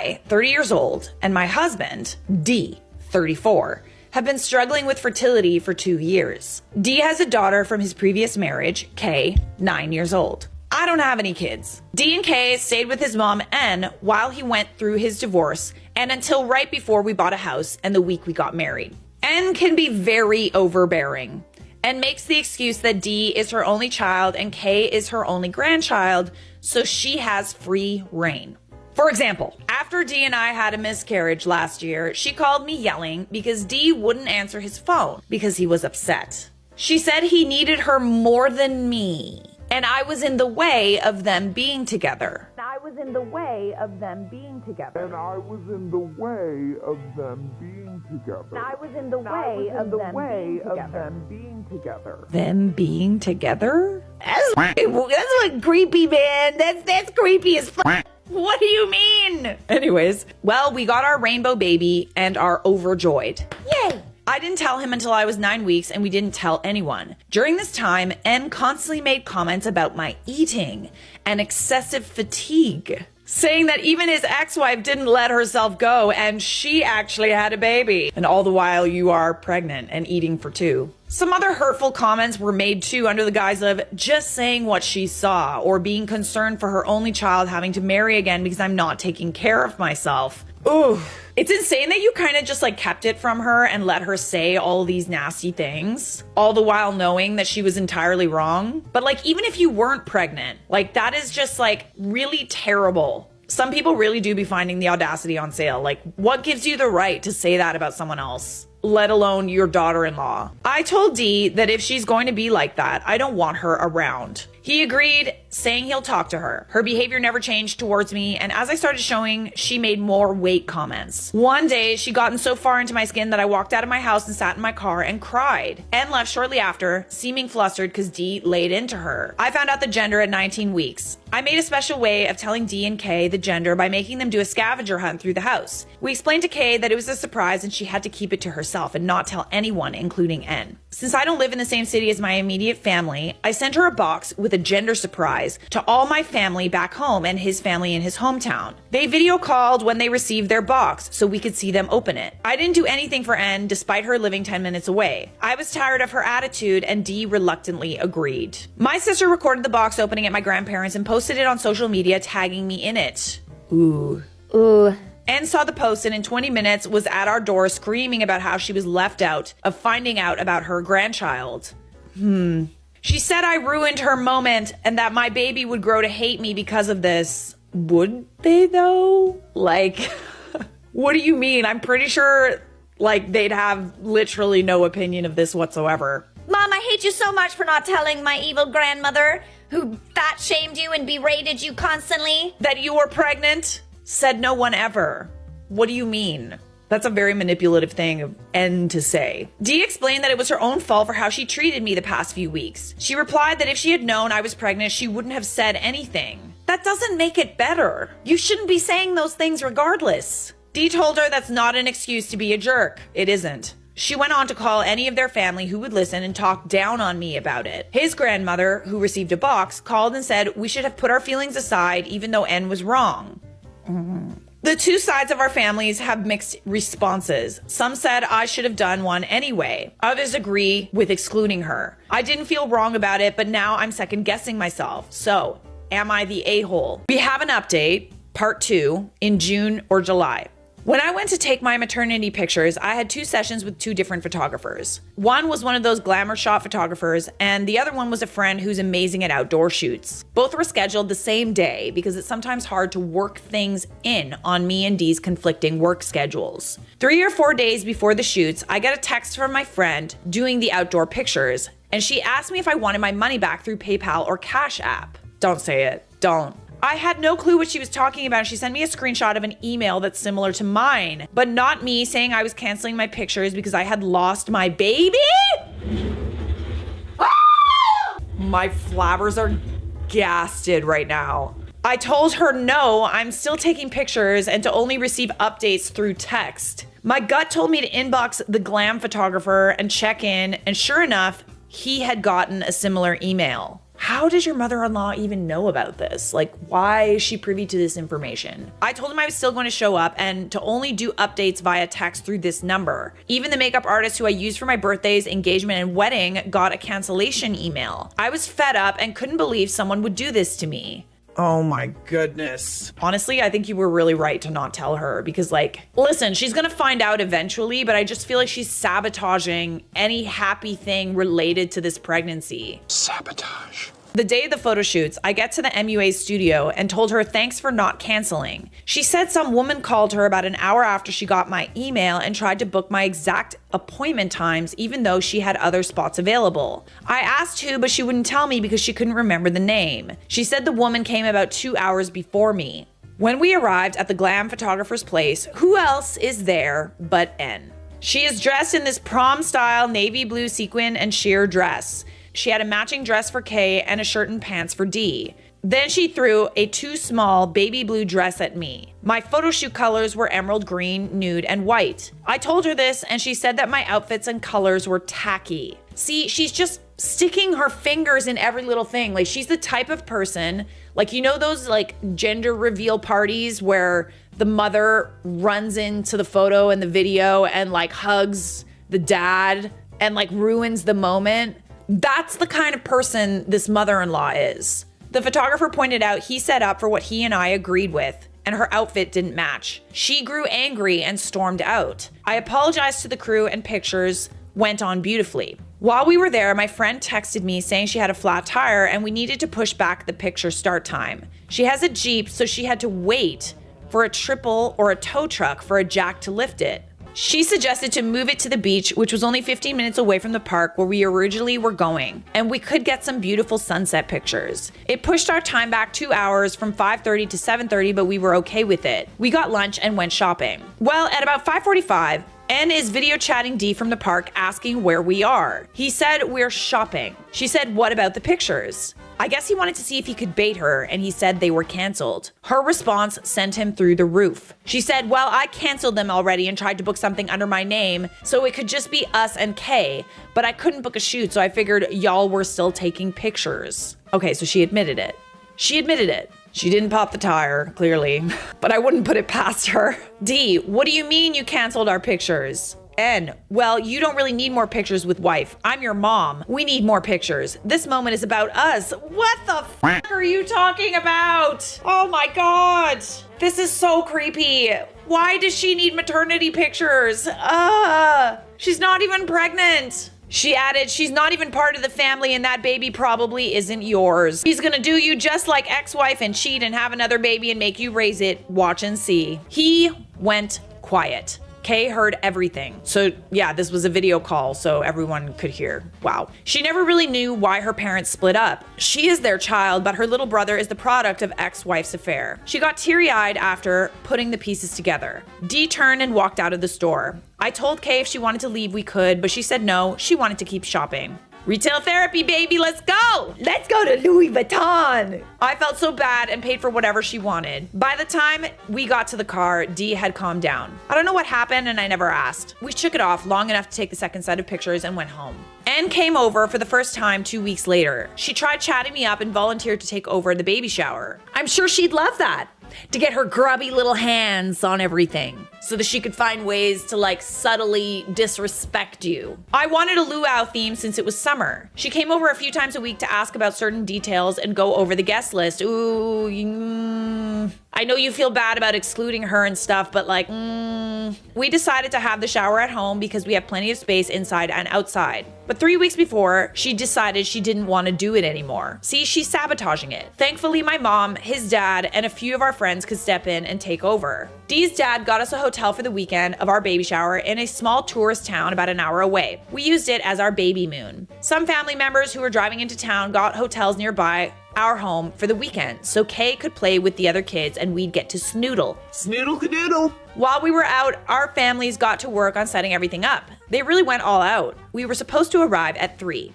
I, 30 years old, and my husband, D, 34, have been struggling with fertility for 2 years. D has a daughter from his previous marriage, K, 9 years old. I don't have any kids. D and K stayed with his mom, N, while he went through his divorce and until right before we bought a house and the week we got married. N can be very overbearing and makes the excuse that D is her only child and K is her only grandchild, so she has free reign. For example, after D and I had a miscarriage last year, she called me yelling because D wouldn't answer his phone because he was upset. She said he needed her more than me, and I was in the way of them being together. Them being together? That's what creepy, man. That's creepy as fuck. What do you mean? Anyways, well, we got our rainbow baby and are overjoyed. Yay! I didn't tell him until I was 9 weeks and we didn't tell anyone. During this time, N constantly made comments about my eating and excessive fatigue, saying that even his ex-wife didn't let herself go and she actually had a baby. And all the while you are pregnant and eating for 2. Some other hurtful comments were made too under the guise of just saying what she saw or being concerned for her only child having to marry again because I'm not taking care of myself. Ooh. It's insane that you kind of just like kept it from her and let her say all these nasty things, all the while knowing that she was entirely wrong. But like, even if you weren't pregnant, like that is just like really terrible. Some people really do be finding the audacity on sale. Like, what gives you the right to say that about someone else, let alone your daughter-in-law? I told D that if she's going to be like that, I don't want her around. He agreed, saying he'll talk to her. Her behavior never changed towards me, and as I started showing, she made more weight comments. One day, she gotten so far into my skin that I walked out of my house and sat in my car and cried, and left shortly after, seeming flustered because D laid into her. I found out the gender at 19 weeks. I made a special way of telling D and K the gender by making them do a scavenger hunt through the house. We explained to K that it was a surprise and she had to keep it to herself and not tell anyone, including N. Since I don't live in the same city as my immediate family, I sent her a box with a gender surprise to all my family back home and his family in his hometown. They video called when they received their box so we could see them open it. I didn't do anything for N despite her living 10 minutes away. I was tired of her attitude and D reluctantly agreed. My sister recorded the box opening at my grandparents and posted it on social media, tagging me in it. Ooh. N saw the post and in 20 minutes was at our door screaming about how she was left out of finding out about her grandchild. She said I ruined her moment and that my baby would grow to hate me because of this. Would they though? Like, what do you mean? I'm pretty sure like they'd have literally no opinion of this whatsoever. Mom, I hate you so much for not telling my evil grandmother who fat shamed you and berated you constantly. That you were pregnant? Said no one ever. What do you mean? That's a very manipulative thing of N to say. D explained that it was her own fault for how she treated me the past few weeks. She replied that if she had known I was pregnant, she wouldn't have said anything. That doesn't make it better. You shouldn't be saying those things regardless. D told her that's not an excuse to be a jerk. It isn't. She went on to call any of their family who would listen and talk down on me about it. His grandmother, who received a box, called and said we should have put our feelings aside even though N was wrong. The two sides of our families have mixed responses. Some said I should have done one anyway. Others agree with excluding her. I didn't feel wrong about it, but now I'm second guessing myself. So, am I the a-hole? We have an update, part 2, in June or July. When I went to take my maternity pictures, I had 2 sessions with 2 different photographers. One was one of those glamour shot photographers, and the other one was a friend who's amazing at outdoor shoots. Both were scheduled the same day because it's sometimes hard to work things in on me and Dee's conflicting work schedules. 3 or 4 days before the shoots, I get a text from my friend doing the outdoor pictures, and she asked me if I wanted my money back through PayPal or Cash App. Don't say it. Don't. I had no clue what she was talking about. She sent me a screenshot of an email that's similar to mine, but not me saying I was canceling my pictures because I had lost my baby? My flowers are gasted right now. I told her no, I'm still taking pictures and to only receive updates through text. My gut told me to inbox the glam photographer and check in, and sure enough, he had gotten a similar email. how does your mother-in-law even know about this? Like, why is she privy to this information? I told him I was still going to show up and to only do updates via text through this number. Even the makeup artist who I used for my birthdays, engagement, and wedding got a cancellation email. I was fed up and couldn't believe someone would do this to me. Oh my goodness. Honestly, I think you were really right to not tell her because, like, listen, she's gonna find out eventually, but I just feel like she's sabotaging any happy thing related to this pregnancy. Sabotage. The day of the photo shoots, I get to the MUA's studio and told her thanks for not canceling. She said some woman called her about an hour after she got my email and tried to book my exact appointment times even though she had other spots available. I asked who, but she wouldn't tell me because she couldn't remember the name. She said the woman came about 2 hours before me. When we arrived at the glam photographer's place, who else is there but N? She is dressed in this prom-style navy blue sequin and sheer dress. She had a matching dress for K and a shirt and pants for D. Then she threw a too small baby blue dress at me. My photo shoot colors were emerald green, nude, and white. I told her this and she said that my outfits and colors were tacky. See, she's just sticking her fingers in every little thing. Like, she's the type of person, like, you know those like gender reveal parties where the mother runs into the photo and the video and like hugs the dad and like ruins the moment? That's the kind of person this mother-in-law is. The photographer pointed out he set up for what he and I agreed with, and her outfit didn't match. She grew angry and stormed out. I apologized to the crew and pictures went on beautifully. While we were there, my friend texted me saying she had a flat tire and we needed to push back the picture start time. She has a Jeep, so she had to wait for a triple or a tow truck for a jack to lift it. She suggested to move it to the beach, which was only 15 minutes away from the park where we originally were going, and we could get some beautiful sunset pictures. It pushed our time back 2 hours from 5:30 to 7:30, but we were okay with it. We got lunch and went shopping. Well, at about 5:45, N is video chatting D from the park asking where we are. He said we're shopping. She said, what about the pictures? I guess he wanted to see if he could bait her, and he said they were canceled. Her response sent him through the roof. She said, well, I canceled them already and tried to book something under my name, so it could just be us and Kay, but I couldn't book a shoot, so I figured y'all were still taking pictures. Okay, so she admitted it. She admitted it. She didn't pop the tire, clearly, but I wouldn't put it past her. D, what do you mean you canceled our pictures? N, well, you don't really need more pictures with wife. I'm your mom. We need more pictures. This moment is about us. What the fuck are you talking about? Oh my God. This is so creepy. Why does she need maternity pictures? She's not even pregnant. She added, she's not even part of the family and that baby probably isn't yours. He's gonna do you just like ex-wife and cheat and have another baby and make you raise it. Watch and see. He went quiet. Kay heard everything. So yeah, this was a video call so everyone could hear. Wow. She never really knew why her parents split up. She is their child, but her little brother is the product of ex-wife's affair. She got teary-eyed after putting the pieces together. Dee turned and walked out of the store. I told Kay if she wanted to leave, we could, but she said no, she wanted to keep shopping. Retail therapy, baby, let's go! Let's go to Louis Vuitton! I felt so bad and paid for whatever she wanted. By the time we got to the car, Dee had calmed down. I don't know what happened and I never asked. We shook it off long enough to take the second set of pictures and went home. Anne came over for the first time 2 weeks later. She tried chatting me up and volunteered to take over the baby shower. I'm sure she'd love that. To get her grubby little hands on everything so that she could find ways to like subtly disrespect you. I wanted a luau theme since it was summer. She came over a few times a week to ask about certain details and go over the guest list. Ooh, I know you feel bad about excluding her and stuff, but like, we decided to have the shower at home because we have plenty of space inside and outside. But 3 weeks before, she decided she didn't want to do it anymore. See, she's sabotaging it. Thankfully, my mom, his dad, and a few of our friends could step in and take over. Dee's dad got us a hotel for the weekend of our baby shower in a small tourist town about an hour away. We used it as our baby moon. Some family members who were driving into town got hotels nearby our home for the weekend, so Kay could play with the other kids and we'd get to snoodle. Snoodle-cadoodle. While we were out, our families got to work on setting everything up. They really went all out. We were supposed to arrive at 3.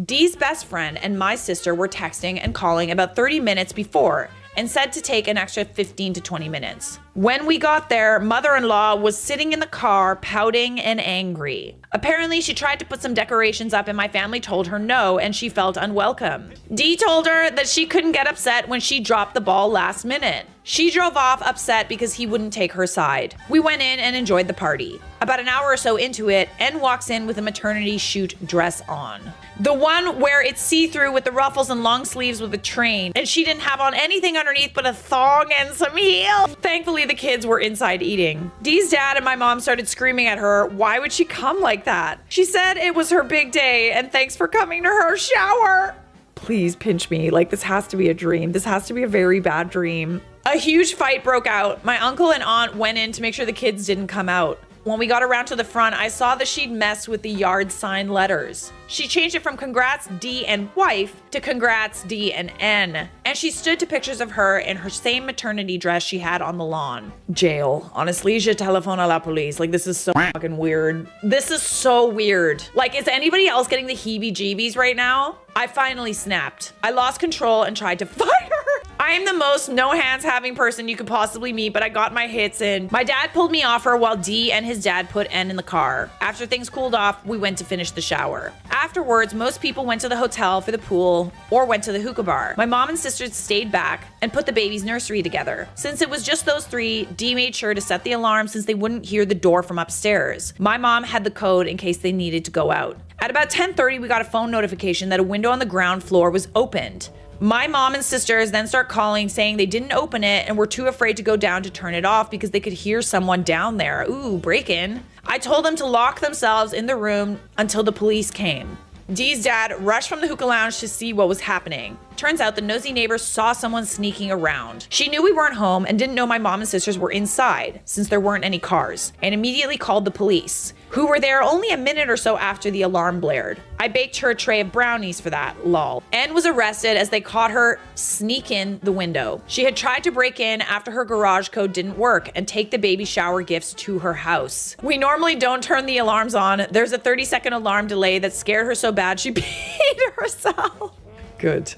Dee's best friend and my sister were texting and calling about 30 minutes before and said to take an extra 15 to 20 minutes. When we got there, mother-in-law was sitting in the car, pouting and angry. Apparently, she tried to put some decorations up and my family told her no, and she felt unwelcome. Dee told her that she couldn't get upset when she dropped the ball last minute. She drove off upset because he wouldn't take her side. We went in and enjoyed the party. About an hour or so into it, N walks in with a maternity shoot dress on. The one where it's see-through with the ruffles and long sleeves with a train, and she didn't have on anything underneath but a thong and some heels. Thankfully, the kids were inside eating. Dee's dad and my mom started screaming at her, why would she come like that? She said it was her big day and thanks for coming to her shower. Please pinch me, like this has to be a dream. This has to be a very bad dream. A huge fight broke out. My uncle and aunt went in to make sure the kids didn't come out. When we got around to the front, I saw that she'd messed with the yard sign letters. She changed it from congrats D and wife to congrats D and N. And she stood to pictures of her in her same maternity dress she had on the lawn. Jail. Honestly, je téléphone à la police. Like, this is so fucking weird. This is so weird. Like, is anybody else getting the heebie-jeebies right now? I finally snapped. I lost control and tried to fight her. I am the most no hands having person you could possibly meet, but I got my hits in. My dad pulled me off her while D and his dad put N in the car. After things cooled off, we went to finish the shower. Afterwards, most people went to the hotel for the pool or went to the hookah bar. My mom and sisters stayed back and put the baby's nursery together. Since it was just those three, D made sure to set the alarm since they wouldn't hear the door from upstairs. My mom had the code in case they needed to go out. At about 10:30, we got a phone notification that a window on the ground floor was opened. My mom and sisters then start calling saying they didn't open it and were too afraid to go down to turn it off because they could hear someone down there. Ooh, break in. I told them to lock themselves in the room until the police came. Dee's dad rushed from the hookah lounge to see what was happening. Turns out the nosy neighbors saw someone sneaking around. She knew we weren't home and didn't know my mom and sisters were inside since there weren't any cars, and immediately called the police, who were there only a minute or so after the alarm blared. I baked her a tray of brownies for that, lol. Anne was arrested as they caught her sneak in the window. She had tried to break in after her garage code didn't work and take the baby shower gifts to her house. We normally don't turn the alarms on. There's a 30-second alarm delay that scared her so bad she peed herself. Good.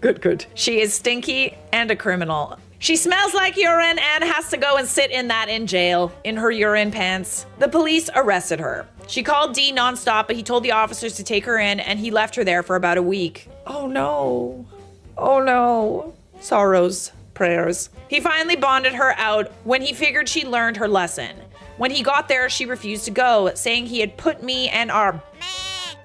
Good. She is stinky and a criminal. She smells like urine and has to go and sit in that in jail, in her urine pants. The police arrested her. She called D nonstop, but he told the officers to take her in and he left her there for about a week. Oh no. Oh no. Sorrows, prayers. He finally bonded her out when he figured she learned her lesson. When he got there, she refused to go, saying he had put me and our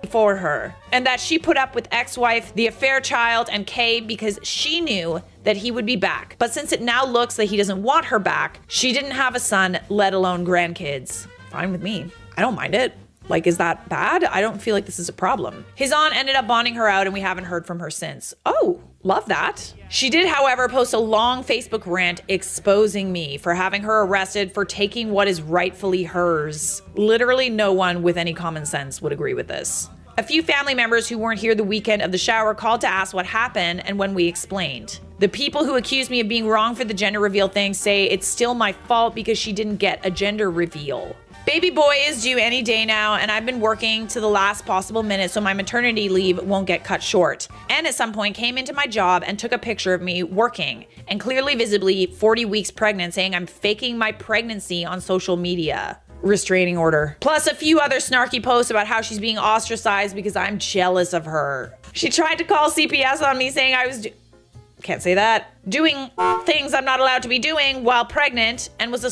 for her, and that she put up with ex-wife, the affair child, and Kay because she knew that he would be back. But since it now looks that he doesn't want her back, she didn't have a son, let alone grandkids. Fine with me. I don't mind it. Like, is that bad? I don't feel like this is a problem. His aunt ended up bonding her out and we haven't heard from her since. Oh, love that. She did, however, post a long Facebook rant exposing me for having her arrested for taking what is rightfully hers. Literally no one with any common sense would agree with this. A few family members who weren't here the weekend of the shower called to ask what happened and when we explained. The people who accused me of being wrong for the gender reveal thing say it's still my fault because she didn't get a gender reveal. Baby boy is due any day now, and I've been working to the last possible minute so my maternity leave won't get cut short. And at some point came into my job and took a picture of me working, and clearly visibly 40 weeks pregnant, saying I'm faking my pregnancy on social media. Restraining order. Plus a few other snarky posts about how she's being ostracized because I'm jealous of her. She tried to call CPS on me saying I was can't say that. Doing things I'm not allowed to be doing while pregnant and was a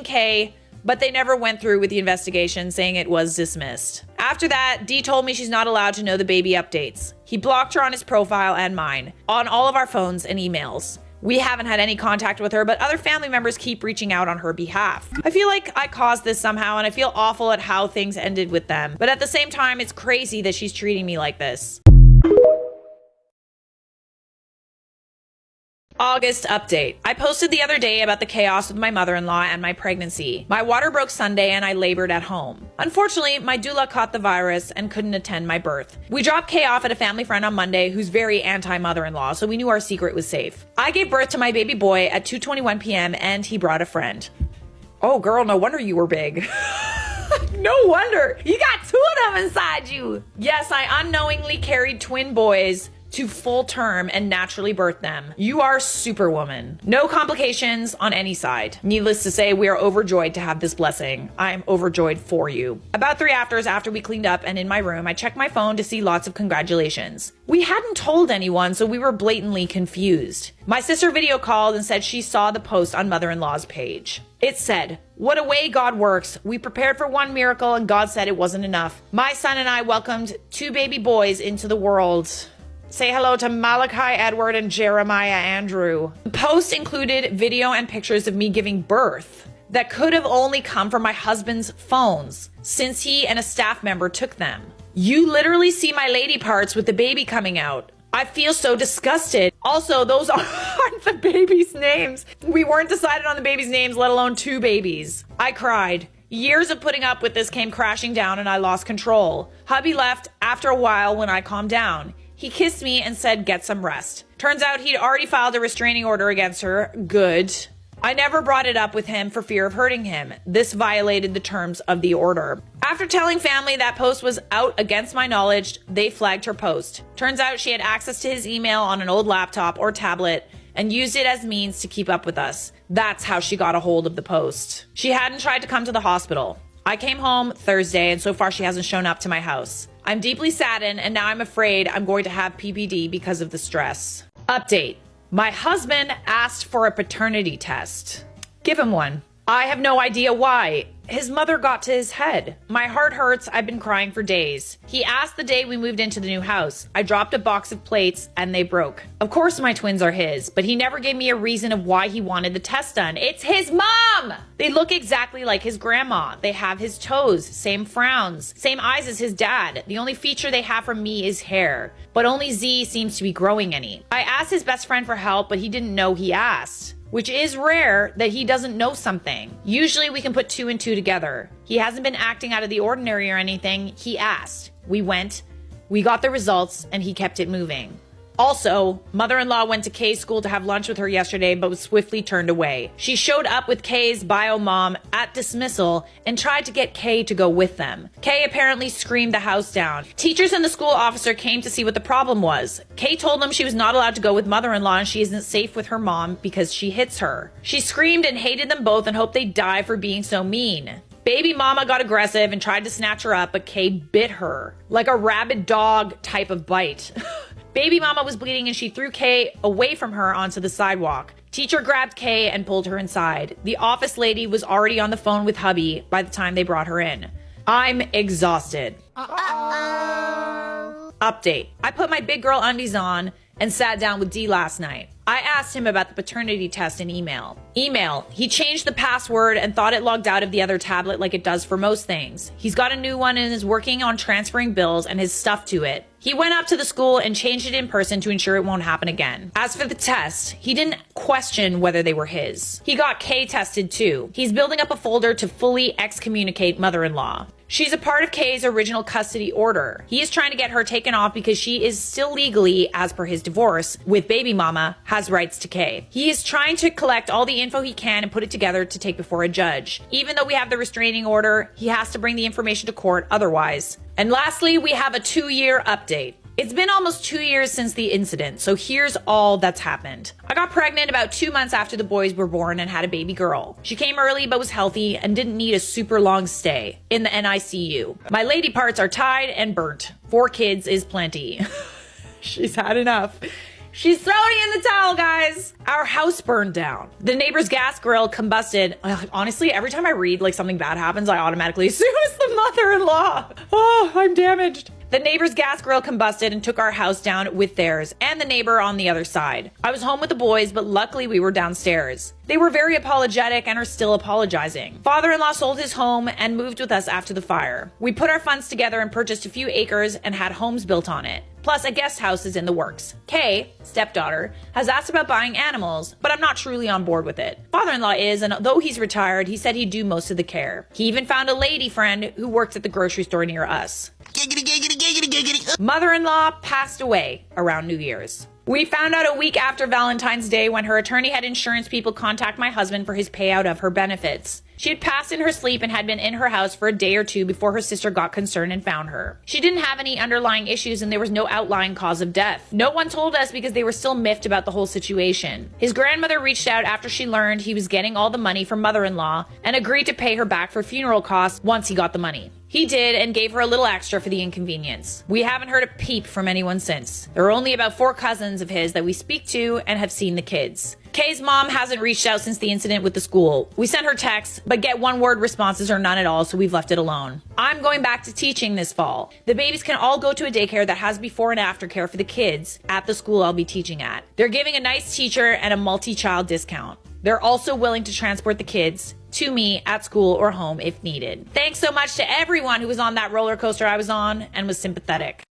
K, but they never went through with the investigation, saying it was dismissed. After that, Dee told me she's not allowed to know the baby updates. He blocked her on his profile and mine, on all of our phones and emails. We haven't had any contact with her, but other family members keep reaching out on her behalf. I feel like I caused this somehow, and I feel awful at how things ended with them. But at the same time, it's crazy that she's treating me like this. August update. I posted the other day about the chaos with my mother-in-law and my pregnancy. My water broke Sunday and I labored at home. Unfortunately, my doula caught the virus and couldn't attend my birth. We dropped Kay off at a family friend on Monday who's very anti-mother-in-law, so we knew our secret was safe. I gave birth to my baby boy at 2:21 p.m. and he brought a friend. Oh girl, no wonder you were big. No wonder. You got two of them inside you. Yes, I unknowingly carried twin boys to full term and naturally birth them. You are superwoman. No complications on any side. Needless to say, we are overjoyed to have this blessing. I am overjoyed for you. About 3 hours after we cleaned up and in my room, I checked my phone to see lots of congratulations. We hadn't told anyone, so we were blatantly confused. My sister video called and said she saw the post on mother-in-law's page. It said, "What a way God works. We prepared for one miracle and God said it wasn't enough. My son and I welcomed 2 baby boys into the world. Say hello to Malachi Edward and Jeremiah Andrew." The post included video and pictures of me giving birth that could have only come from my husband's phones, since he and a staff member took them. You literally see my lady parts with the baby coming out. I feel so disgusted. Also, those aren't the babies' names. We weren't decided on the babies' names, let alone 2 babies. I cried. Years of putting up with this came crashing down and I lost control. Hubby left after a while when I calmed down. He kissed me and said, "Get some rest." Turns out he'd already filed a restraining order against her. Good. I never brought it up with him for fear of hurting him. This violated the terms of the order. After telling family that post was out against my knowledge, they flagged her post. Turns out she had access to his email on an old laptop or tablet and used it as means to keep up with us. That's how she got a hold of the post. She hadn't tried to come to the hospital. I came home Thursday and so far she hasn't shown up to my house. I'm deeply saddened and now I'm afraid I'm going to have PPD because of the stress. Update. My husband asked for a paternity test. Give him one. I have no idea why. His mother got to his head. My heart hurts. I've been crying for days. He asked the day we moved into the new house. I dropped a box of plates and they broke. Of course my twins are his, but he never gave me a reason of why he wanted the test done. It's his mom! They look exactly like his grandma. They have his toes, same frowns, same eyes as his dad. The only feature they have from me is hair, but only Z seems to be growing any. I asked his best friend for help, but he didn't know he asked. Which is rare that he doesn't know something. Usually we can put 2 and 2 together. He hasn't been acting out of the ordinary or anything. He asked. We went, we got the results, and he kept it moving. Also, mother-in-law went to Kay's school to have lunch with her yesterday, but was swiftly turned away. She showed up with Kay's bio mom at dismissal and tried to get Kay to go with them. Kay apparently screamed the house down. Teachers and the school officer came to see what the problem was. Kay told them she was not allowed to go with mother-in-law and she isn't safe with her mom because she hits her. She screamed and hated them both and hoped they'd die for being so mean. Baby mama got aggressive and tried to snatch her up, but Kay bit her. Like a rabid dog type of bite. Baby mama was bleeding and she threw Kay away from her onto the sidewalk. Teacher grabbed Kay and pulled her inside. The office lady was already on the phone with hubby by the time they brought her in. I'm exhausted. Update. I put my big girl undies on and sat down with D last night. I asked him about the paternity test in email. He changed the password and thought it logged out of the other tablet like it does for most things. He's got a new one and is working on transferring bills and his stuff to it. He went up to the school and changed it in person to ensure it won't happen again. As for the test, he didn't question whether they were his. He got Kay tested too. He's building up a folder to fully excommunicate mother-in-law. She's a part of Kay's original custody order. He is trying to get her taken off because she is still legally, as per his divorce, with baby mama, has rights to Kay. He is trying to collect all the info he can and put it together to take before a judge. Even though we have the restraining order, he has to bring the information to court otherwise. And lastly, we have a 2-year update. It's been almost 2 years since the incident, so here's all that's happened. I got pregnant about 2 months after the boys were born and had a baby girl. She came early but was healthy and didn't need a super long stay in the NICU. My lady parts are tied and burnt. 4 kids is plenty. She's had enough. She's throwing in the towel, guys. Our house burned down. The neighbor's gas grill combusted. Honestly, every time I read like something bad happens, I automatically assume it's the mother-in-law. Oh, I'm damaged. The neighbor's gas grill combusted and took our house down with theirs and the neighbor on the other side. I was home with the boys, but luckily we were downstairs. They were very apologetic and are still apologizing. Father-in-law sold his home and moved with us after the fire. We put our funds together and purchased a few acres and had homes built on it. Plus, a guest house is in the works. Kay, stepdaughter, has asked about buying animals, but I'm not truly on board with it. Father-in-law is, and though he's retired, he said he'd do most of the care. He even found a lady friend who works at the grocery store near us. Giggity, giggity, giggity, giggity. Mother-in-law passed away around New Year's. We found out a week after Valentine's Day when her attorney had insurance people contact my husband for his payout of her benefits. She had passed in her sleep and had been in her house for a day or two before her sister got concerned and found her. She didn't have any underlying issues and there was no outlying cause of death. No one told us because they were still miffed about the whole situation. His grandmother reached out after she learned he was getting all the money from mother-in-law and agreed to pay her back for funeral costs once he got the money. He did and gave her a little extra for the inconvenience. We haven't heard a peep from anyone since. There are only about 4 cousins of his that we speak to and have seen the kids. Kay's mom hasn't reached out since the incident with the school. We sent her texts, but get one-word responses or none at all, so we've left it alone. I'm going back to teaching this fall. The babies can all go to a daycare that has before and after care for the kids at the school I'll be teaching at. They're giving a nice teacher and a multi-child discount. They're also willing to transport the kids to me at school or home if needed. Thanks so much to everyone who was on that roller coaster I was on and was sympathetic.